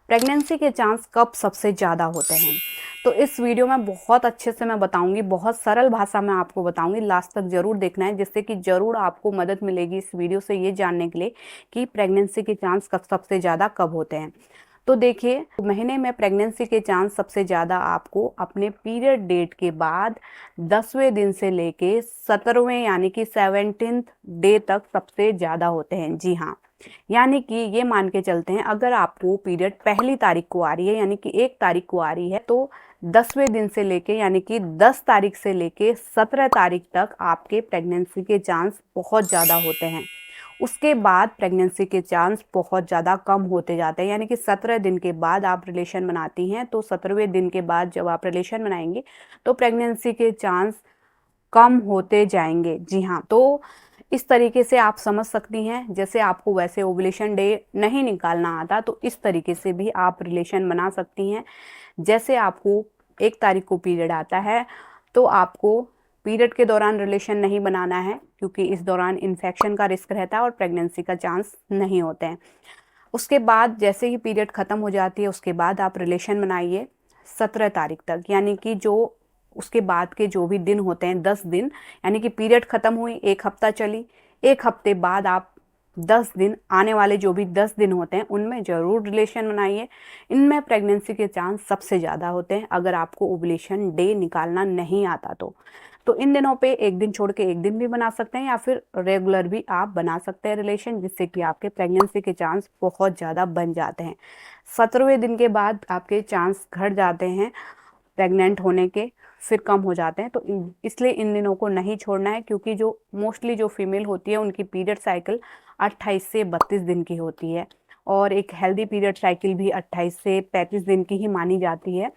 Pregnancy के chance कब सबसे ज़्यादा होते हैं। तो इस वीडियो में बहुत अच्छे से मैं बताऊंगी, बहुत सरल भाषा में आपको बताऊंगी। लास्ट तक जरूर देखना है, जिससे कि जरूर आपको मदद मिलेगी इस वीडियो से ये जानने के लिए कि प्रेगनेंसी के चांस कब सबसे ज़्यादा कब होते हैं। तो देखिए, महीने में प्रेगनेंसी के चांस सबसे ज़्यादा आपको अपने पीरियड डेट के बाद 10वें दिन से लेके 17वें यानी कि 17th डे तक सबसे ज़्यादा होते हैं। जी हाँ, यानी कि ये मान के चलते हैं, अगर आपको पीरियड पहली तारीख को आ रही है यानी कि 1 तारीख को आ रही है, तो 10वें दिन से लेके यानी कि 10 तारीख से लेके 17 तारीख तक आपके प्रेगनेंसी के चांस बहुत ज़्यादा होते हैं। उसके बाद प्रेगनेंसी के चांस बहुत ज़्यादा कम होते जाते हैं, यानी कि 17 दिन के बाद आप रिलेशन बनाती हैं, तो 17वें दिन के बाद जब आप रिलेशन बनाएंगे तो प्रेगनेंसी के चांस कम होते जाएंगे। जी हाँ, तो इस तरीके से आप समझ सकती हैं। जैसे आपको वैसे ओवुलेशन डे नहीं निकालना आता, तो इस तरीके से भी आप रिलेशन बना सकती हैं। जैसे आपको 1 तारीख को पीरियड आता है, तो आपको पीरियड के दौरान रिलेशन नहीं बनाना है, क्योंकि इस दौरान इन्फेक्शन का रिस्क रहता है और प्रेगनेंसी का चांस नहीं होते हैं। उसके बाद जैसे ही पीरियड ख़त्म हो जाती है, उसके बाद आप रिलेशन बनाइए 17 तारीख तक, यानी कि जो उसके बाद के जो भी दिन होते हैं 10 दिन, यानी कि पीरियड ख़त्म हुई 1 हफ्ता चली, 1 हफ्ते बाद आप 10 दिन, आने वाले जो भी 10 दिन होते हैं उनमें ज़रूर रिलेशन बनाइए। इनमें प्रेगनेंसी के चांस सबसे ज़्यादा होते हैं, अगर आपको ओवुलेशन डे निकालना नहीं आता तो इन दिनों पे 1 दिन छोड़ के 1 दिन भी बना सकते हैं, या फिर रेगुलर भी आप बना सकते हैं रिलेशन, जिससे कि आपके प्रेगनेंसी के चांस बहुत ज़्यादा बन जाते हैं। 17वें दिन के बाद आपके चांस घट जाते हैं प्रेग्नेंट होने के, फिर कम हो जाते हैं। तो इसलिए इन दिनों को नहीं छोड़ना है, क्योंकि जो मोस्टली जो फीमेल होती है उनकी पीरियड साइकिल 28 से 32 दिन की होती है, और एक हेल्दी पीरियड साइकिल भी 28 से 35 दिन की ही मानी जाती है।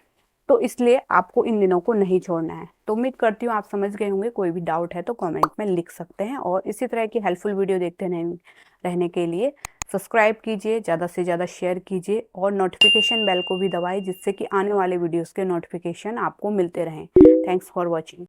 तो इसलिए आपको इन दिनों को नहीं छोड़ना है। तो उम्मीद करती हूँ आप समझ गए होंगे। कोई भी डाउट है तो कमेंट में लिख सकते हैं, और इसी तरह की हेल्पफुल वीडियो देखते रहने के लिए सब्सक्राइब कीजिए, ज़्यादा से ज़्यादा शेयर कीजिए, और नोटिफिकेशन बेल को भी दबाइए, जिससे कि आने वाले वीडियोस के नोटिफिकेशन आपको मिलते रहें। Thanks for watching.